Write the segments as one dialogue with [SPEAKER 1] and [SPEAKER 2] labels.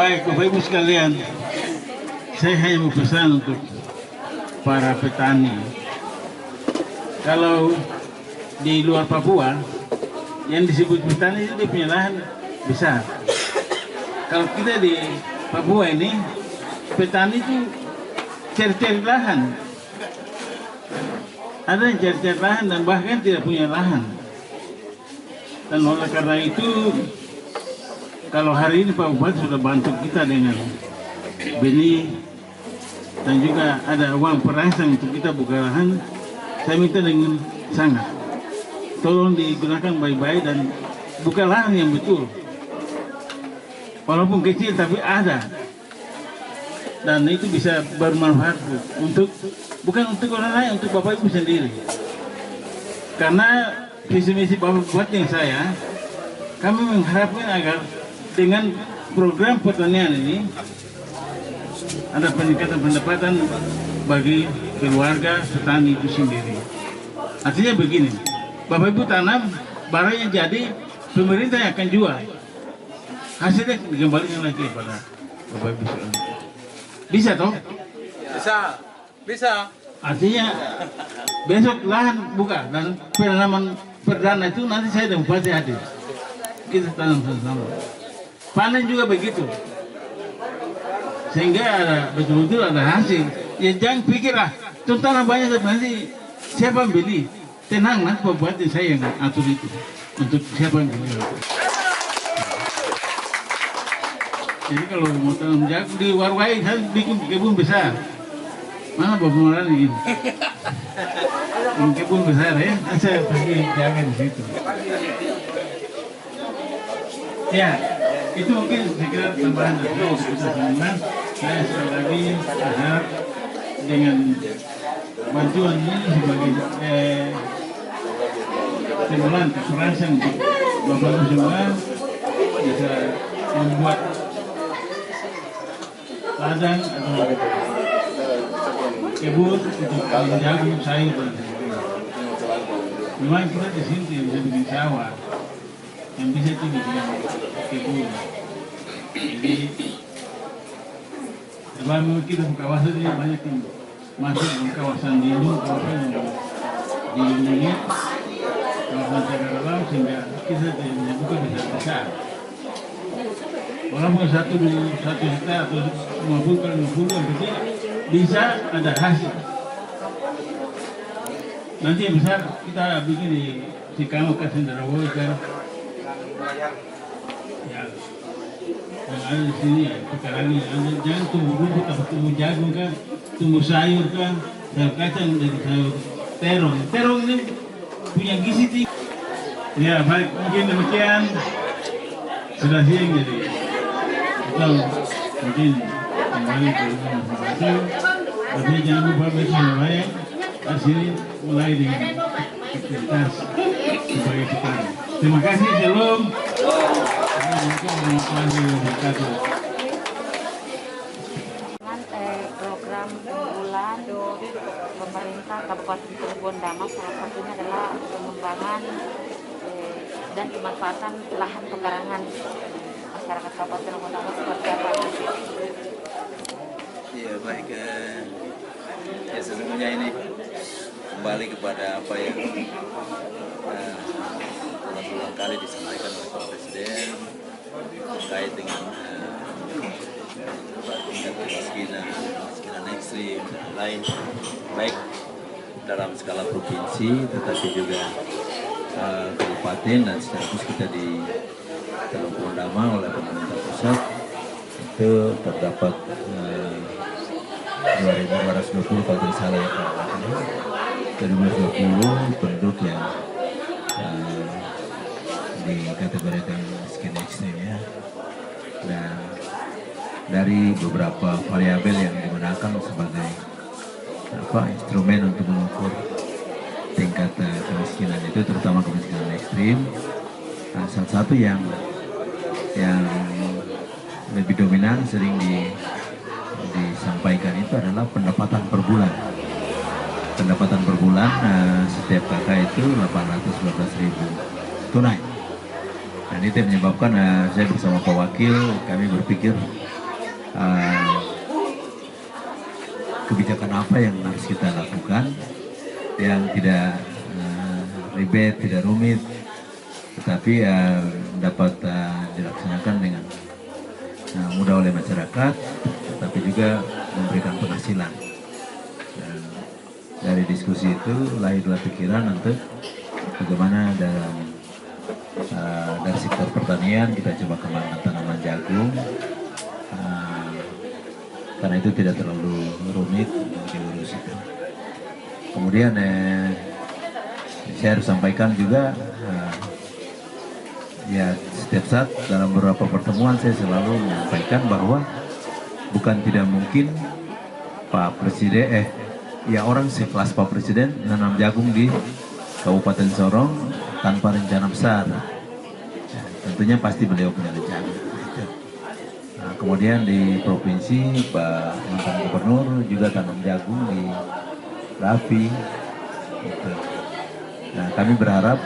[SPEAKER 1] Baik, Bapak Ibu sekalian, saya hanya mau pesan untuk para petani. Kalau di luar Papua, yang disebut petani itu dia punya lahan besar. Kalau kita di Papua ini, petani itu cari-cari lahan. Ada yang cari-cari lahan dan bahkan tidak punya lahan. Dan oleh karena itu, kalau hari ini Pak Bupati sudah bantu kita dengan benih dan juga ada uang perangsang untuk kita buka lahan, saya minta dengan sangat tolong digunakan baik-baik dan buka lahan yang betul, walaupun kecil tapi ada, dan itu bisa bermanfaat untuk bukan untuk orang lain, untuk Bapak Ibu sendiri. Karena visi misi Bapak Bupati yang saya, kami mengharapkan agar dengan program pertanian ini ada peningkatan pendapatan bagi keluarga petani itu sendiri. Artinya begini, Bapak Ibu tanam, barangnya jadi, pemerintah yang akan jual, hasilnya dikembalikan lagi kepada Bapak Ibu. Bisa toh? Bisa. Artinya besok lahan buka dan penanaman perdana itu nanti saya dan Bupati hadir, kita tanam sama-sama. Panen juga begitu, sehingga ada betul-betul ada hasil. Ya jangan pikirlah, tanam banyak nanti siapa yang beli? Tenang, nanti Pak Bupati saya yang atur itu untuk siapa yang beli. Jadi kalau mau tanam jagung di Warwai, saya bikin kebun besar. Mana Bapak Marani ini? Kebun besar ya, saya pergi jaga di situ. Ya, itu mungkin sekira tambahan dari teman-teman. Saya sekali lagi berharap dengan bantuan ini sebagai stimulan keperasan untuk Bapak semua bisa membuat ladang atau kebun untuk jagung, sayur dan sebagainya. Memang kita di sini bisa bikin sawah, yang bisa itu bikin kebun. Jadi sebelum kita buka kawasan ini banyak yang masuk ke kawasan lindung, kawasan yang dilindungi, kawasan cagar alam, sehingga kita tidak buka besar-besar. Walaupun satu hektar atau 50 kali 50 yang penting bisa ada hasil. Nanti yang besar kita bikin di Sikamo Kasendarawo kan. Ya, yang ada di sini ya, sekarang ini jangan tumbuh rumput atau tumbuh jagung kan, tumbuh sayur kan, sayur kacang dari sayur terong. Terong ini punya gizi tinggi. Ya baik, mungkin demikian sudah siang jadi kita mungkin kembali ke rumah masing-masing. Tapi jangan lupa besok mulai di sini mulai dengan aktivitas sebagai petani. Terima kasih, shalom.
[SPEAKER 2] Program unggulan pemerintah Kabupaten Cirebon Damai salah satunya adalah pengembangan dan pemanfaatan lahan pekarangan masyarakat Kabupaten Cirebon Damai seperti apa?
[SPEAKER 3] Iya baik, ya sesungguhnya ini kembali kepada apa yang berulang kali disampaikan oleh Pak Presiden terkait dengan tingkat kemiskinan ekstrim dan lain, baik dalam skala provinsi tetapi juga kabupaten dan secara khusus kita di Cirebon Damai oleh pemerintah pusat itu terdapat 2.220 kalau tidak salah ya Pak. 2020 penduduk yang dikategorikan miskin ekstrim ya. Dan dari beberapa variabel yang digunakan sebagai instrumen untuk mengukur tingkat kemiskinan itu, terutama kemiskinan ekstrim, salah satu yang lebih dominan sering disampaikan itu adalah pendapatan per bulan. Pendapatan per bulan setiap kakak itu 812.000 tunai. Dan itu yang menyebabkan saya bersama Pak Wakil, kami berpikir kebijakan apa yang harus kita lakukan yang tidak ribet, tidak rumit, tetapi dapat dilaksanakan dengan mudah oleh masyarakat, tetapi juga memberikan penghasilan. Dan dari diskusi itu lahirlah pikiran untuk bagaimana dari sektor pertanian kita coba kembangkan tanaman jagung, karena itu tidak terlalu rumit untuk diurus itu. Kemudian saya harus sampaikan juga, ya setiap saat dalam beberapa pertemuan saya selalu menyampaikan bahwa bukan tidak mungkin Pak Presiden, ya orang sekelas Pak Presiden menanam jagung di Kabupaten Sorong tanpa rencana besar. Ya, tentunya pasti beliau punya rencana. Nah, kemudian di provinsi Pak mantan Gubernur juga tanam jagung di Rafi. Gitu. Nah, kami berharap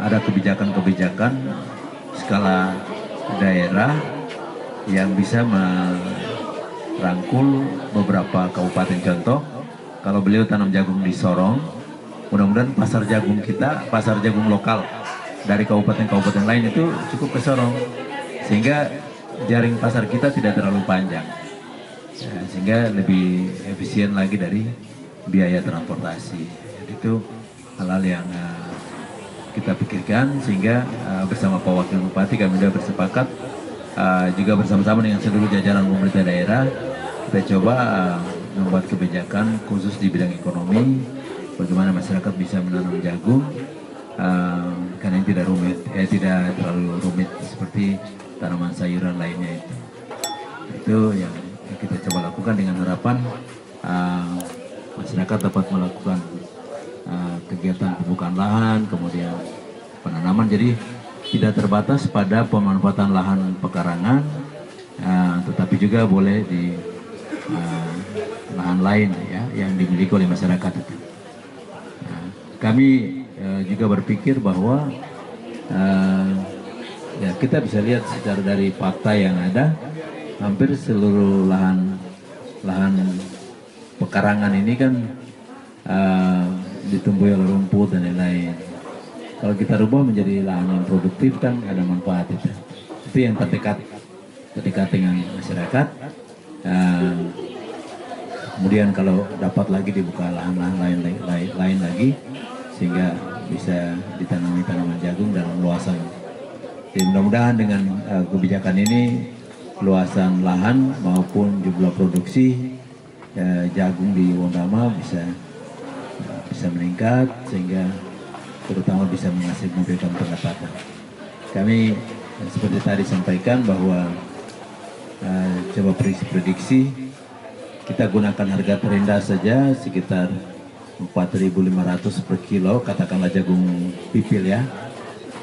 [SPEAKER 3] ada kebijakan-kebijakan skala daerah yang bisa merangkul beberapa kabupaten. Contoh, kalau beliau tanam jagung di Sorong, mudah-mudahan pasar jagung kita, pasar jagung lokal dari kabupaten-kabupaten lain itu cukup ke Sorong, sehingga jaring pasar kita tidak terlalu panjang, sehingga lebih efisien lagi dari biaya transportasi. Jadi itu hal-hal yang kita pikirkan, sehingga bersama Pak Wakil Bupati kami sudah bersepakat juga bersama-sama dengan seluruh jajaran pemerintah daerah kita coba membuat kebijakan khusus di bidang ekonomi, bagaimana masyarakat bisa menanam jagung karena ini tidak rumit, tidak terlalu rumit seperti tanaman sayuran lainnya itu. Itu yang kita coba lakukan dengan harapan masyarakat dapat melakukan kegiatan pembukaan lahan, kemudian penanaman, jadi tidak terbatas pada pemanfaatan lahan pekarangan, tetapi juga boleh di lahan lain ya yang dimiliki oleh masyarakat itu. Kami juga berpikir bahwa ya kita bisa lihat secara dari fakta yang ada, hampir seluruh lahan pekarangan ini kan ditumbuhi oleh rumput dan lain-lain. Kalau kita rubah menjadi lahan yang produktif kan ada manfaat itu. Itu yang terdekat dengan masyarakat. Kemudian kalau dapat lagi dibuka lahan-lahan lain lagi, sehingga bisa ditanami tanaman jagung dalam luasan. Jadi mudah-mudahan dengan kebijakan ini luasan lahan maupun jumlah produksi jagung di Wondama bisa meningkat, sehingga terutama bisa memberikan pendapatan. Kami seperti tadi sampaikan bahwa coba prediksi kita gunakan harga terendah saja sekitar 4.500 per kilo, katakanlah jagung pipil ya,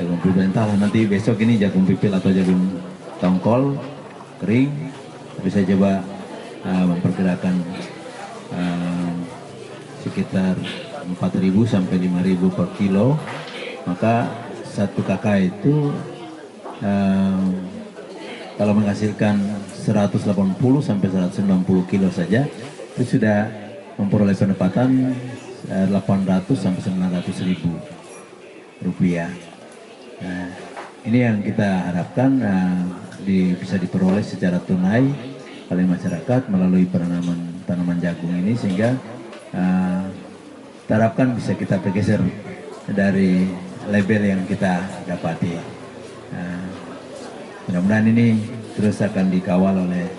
[SPEAKER 3] jagung pipil, entahlah nanti besok ini jagung pipil atau jagung tongkol kering, tapi saya coba memperkirakan sekitar 4.000 sampai 5.000 per kilo, maka satu kakak itu kalau menghasilkan 180 sampai 190 kilo saja itu sudah memperoleh pendapatan 800 sampai 900 ribu rupiah. Nah, ini yang kita harapkan bisa diperoleh secara tunai oleh masyarakat melalui penanaman tanaman jagung ini, sehingga kita harapkan bisa kita bergeser dari label yang kita dapati. Mudah-mudahan ini terus akan dikawal oleh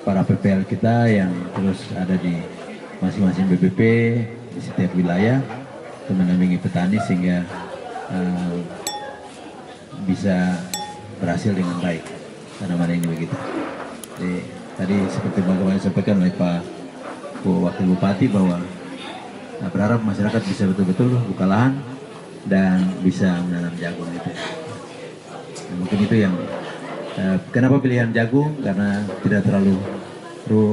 [SPEAKER 3] para PPL kita yang terus ada di masing-masing BPP di setiap wilayah untuk mendampingi petani sehingga bisa berhasil dengan baik tanaman ini begitu. Jadi, tadi seperti bagaimana disampaikan oleh Pak Wakil Bupati bahwa berharap masyarakat bisa betul-betul buka lahan dan bisa menanam jagung itu. Nah, mungkin itu yang kenapa pilihan jagung, karena tidak terlalu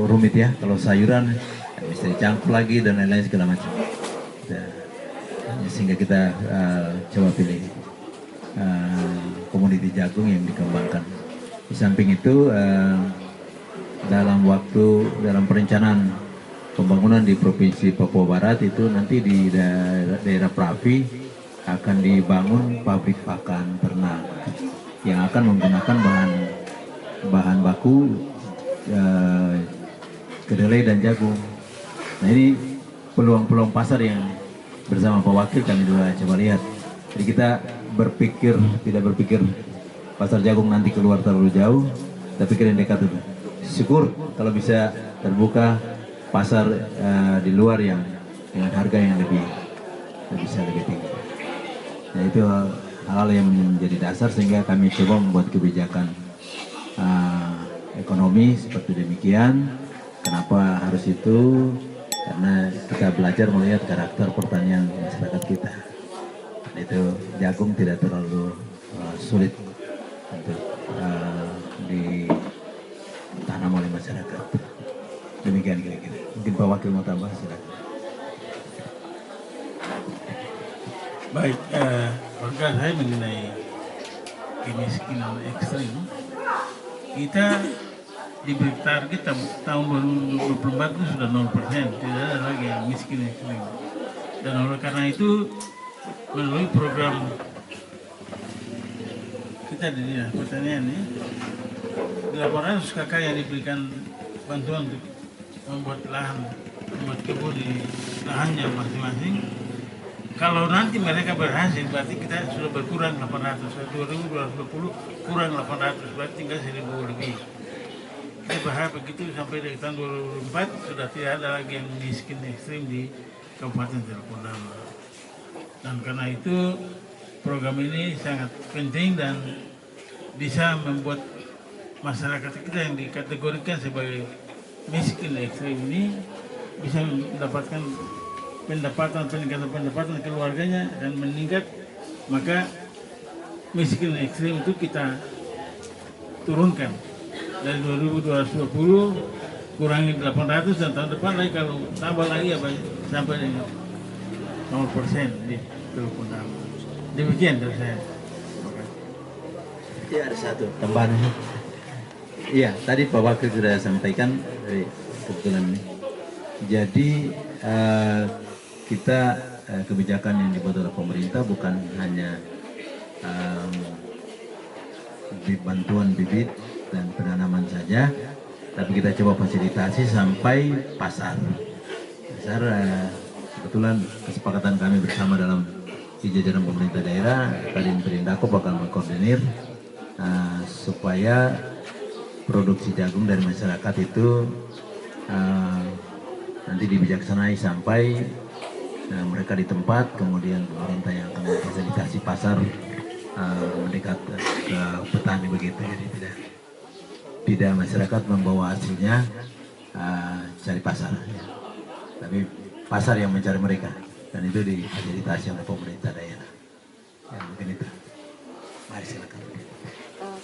[SPEAKER 3] rumit ya. Kalau sayuran bisa dicampur lagi dan lain-lain segala macam. Sehingga kita coba pilih. Kemudian komoditi jagung yang dikembangkan. Di samping itu dalam perencanaan pembangunan di Provinsi Papua Barat itu nanti di daerah Pravi akan dibangun pabrik pakan ternak yang akan menggunakan bahan baku kedelai dan jagung. Nah, ini peluang-peluang pasar yang bersama Pak Wakil kami juga coba lihat. Jadi kita tidak berpikir pasar jagung nanti keluar terlalu jauh, tapi pikir yang dekat itu. Syukur kalau bisa terbuka pasar di luar yang dengan harga yang lebih tinggi. Nah, itu hal yang menjadi dasar sehingga kami coba membuat kebijakan ekonomi seperti demikian. Kenapa harus itu? Karena kita belajar melihat karakter pertanian masyarakat kita. Dan itu jagung tidak terlalu sulit untuk ditanam oleh masyarakat. Demikian kira-kira. Mungkin Pak Wakil mau tambah, silakan.
[SPEAKER 1] Baik, warga saya mengenai kemiskinan ekstrim, kita diberi target tahun 2024 itu sudah 0%, tidak ada lagi yang miskin ekstrim. Dan oleh karena itu, melalui program kita di Dinas Pertanian ini, 800 kakak yang diberikan bantuan untuk membuat lahan, membuat kebun di lahannya masing-masing. Kalau nanti mereka berhasil, berarti kita sudah berkurang 800, 2.220 kurang 800, berarti tinggal 1.000 lebih. Kita berharap begitu sampai dari tahun 2024 sudah tidak ada lagi yang miskin ekstrim di Kabupaten Cirebon. Dan karena itu program ini sangat penting dan bisa membuat masyarakat kita yang dikategorikan sebagai miskin ekstrim ini bisa mendapatkan peningkatan pendapatan keluarganya dan meningkat, maka miskin ekstrim itu kita turunkan dari 2.220 kurangi 800 dan tahun depan lagi kalau tambah lagi apa sampai dengan 0% di telepon. Demikian dari saya.
[SPEAKER 3] Ya, ada satu tambahan. Iya, tadi Pak Wakil sudah sampaikan kebetulan ini. Jadi kita kebijakan yang dibuat oleh pemerintah bukan hanya bantuan bibit dan penanaman saja, tapi kita coba fasilitasi sampai pasar. Kebetulan kesepakatan kami bersama dalam di jajaran pemerintah daerah, Kadin Perindako bakal mengkoordinir supaya produksi jagung dari masyarakat itu nanti dibijaksanai sampai mereka di tempat, kemudian pemerintah yang akan memfasilitasi pasar mendekat ke petani begitu. Jadi tidak masyarakat membawa hasilnya cari pasar, ya. Tapi pasar yang mencari mereka, dan itu difasilitasi oleh pemerintah daerah. Ya, mungkin itu. Mari silakan.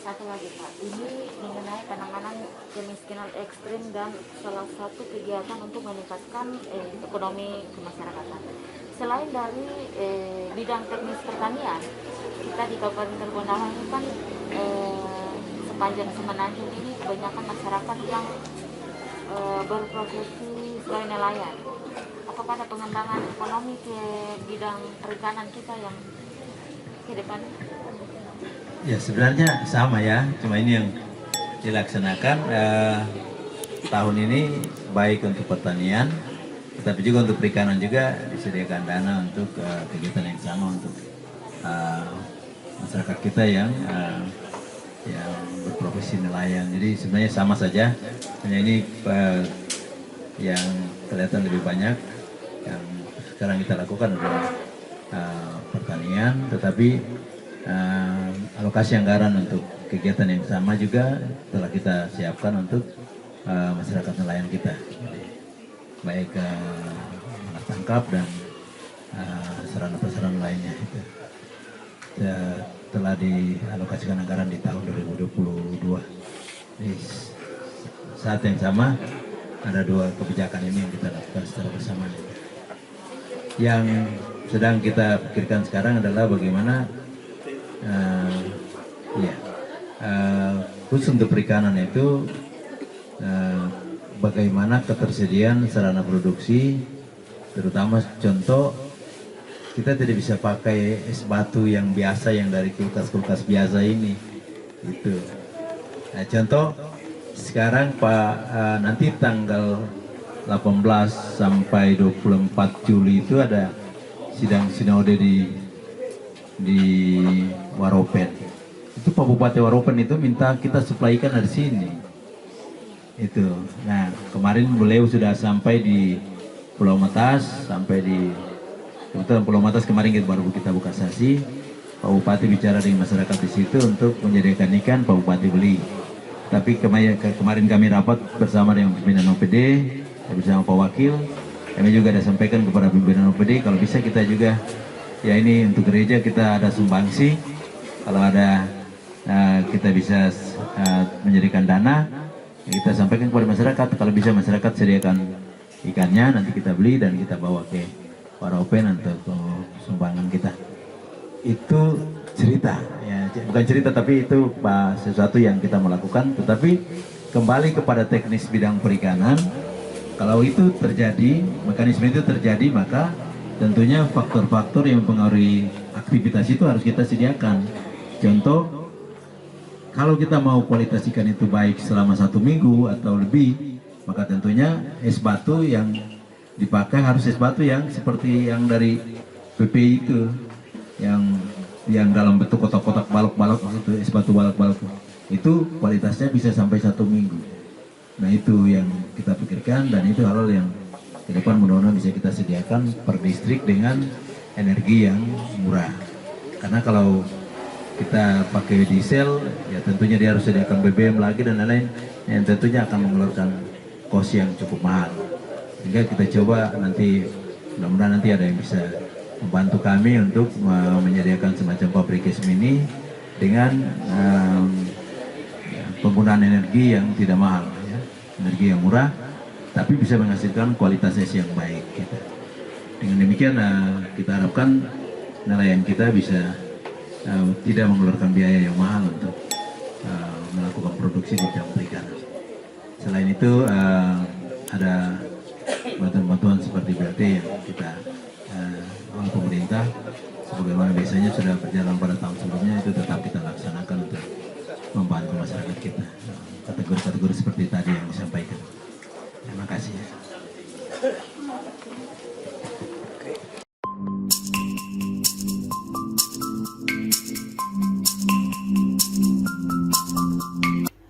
[SPEAKER 2] Satu lagi Pak, ini mengenai penanganan kemiskinan ekstrim dan salah satu kegiatan untuk meningkatkan ekonomi kemasyarakatan. Selain dari bidang teknis pertanian, kita di Kabupaten Cirebon ini kan sepanjang Semenanjung ini kebanyakan masyarakat yang berprofesi sebagai nelayan. Apakah ada pengembangan ekonomi ke bidang perikanan kita yang ke depan?
[SPEAKER 3] Ya, sebenarnya sama ya, cuma ini yang dilaksanakan tahun ini baik untuk pertanian, tetapi juga untuk perikanan juga disediakan dana untuk kegiatan yang sama untuk masyarakat kita yang berprofesi nelayan. Jadi sebenarnya sama saja, hanya ini yang kelihatan lebih banyak yang sekarang kita lakukan adalah pertanian, tetapi alokasi anggaran untuk kegiatan yang sama juga telah kita siapkan untuk masyarakat nelayan kita. Jadi, baik alat tangkap dan sarana-prasarana lainnya. Telah dialokasikan anggaran di tahun 2022. Di saat yang sama ada dua kebijakan ini yang kita lakukan secara bersamaan. Yang sedang kita pikirkan sekarang adalah bagaimana khusus untuk perikanan itu bagaimana ketersediaan sarana produksi, terutama contoh kita tidak bisa pakai es batu yang biasa yang dari kulkas-kulkas biasa ini, itu. Nah, contoh sekarang nanti tanggal 18 sampai 24 Juli itu ada sidang sinode di Waropen. Itu Pak Bupati Waropen itu minta kita suplaikan dari sini. Itu. Nah, kemarin beliau sudah sampai di Pulau Matas, sampai di kebetulan Pulau Matas kemarin baru kita buka sesi. Pak Bupati bicara dengan masyarakat di situ untuk menyediakan ikan, Pak Bupati beli. Tapi kemarin kami rapat bersama dengan pimpinan OPD, bersama Pak Wakil. Kami juga ada sampaikan kepada pimpinan OPD kalau bisa kita juga, ya ini untuk gereja kita ada sumbangsi. Kalau ada kita bisa menjadikan dana, kita sampaikan kepada masyarakat. Kalau bisa masyarakat sediakan ikannya, nanti kita beli dan kita bawa ke Waropen untuk sumbangan kita. Itu cerita, ya bukan cerita tapi itu sesuatu yang kita melakukan. Tetapi kembali kepada teknis bidang perikanan, kalau itu terjadi, mekanisme itu terjadi, maka tentunya faktor-faktor yang mempengaruhi aktivitas itu harus kita sediakan. Contoh, kalau kita mau kualitas ikan itu baik selama 1 minggu atau lebih, maka tentunya es batu yang dipakai harus es batu yang seperti yang dari PPI itu, yang dalam bentuk kotak-kotak balok-balok, itu es batu balok-balok itu kualitasnya bisa sampai 1 minggu. Nah, itu yang kita pikirkan, dan itu hal yang ke depan mudah-mudahan bisa kita sediakan per distrik dengan energi yang murah. Karena kalau kita pakai diesel, ya tentunya dia harus sediakan BBM lagi dan lain-lain, yang tentunya akan mengeluarkan kos yang cukup mahal. Sehingga kita coba nanti, mudah-mudahan nanti ada yang bisa membantu kami untuk menyediakan semacam pabrik es mini dengan penggunaan energi yang tidak mahal, ya. Energi yang murah, tapi bisa menghasilkan kualitas es yang baik. Gitu. Dengan demikian kita harapkan nelayan kita bisa tidak mengeluarkan biaya yang mahal untuk melakukan produksi di bidang perikanan. Selain itu ada bantuan-bantuan seperti BLT yang kita oleh pemerintah, sebagaimana biasanya sudah berjalan pada tahun sebelumnya, itu tetap kita laksanakan untuk membantu masyarakat kita. Kategori-kategori seperti tadi yang disampaikan.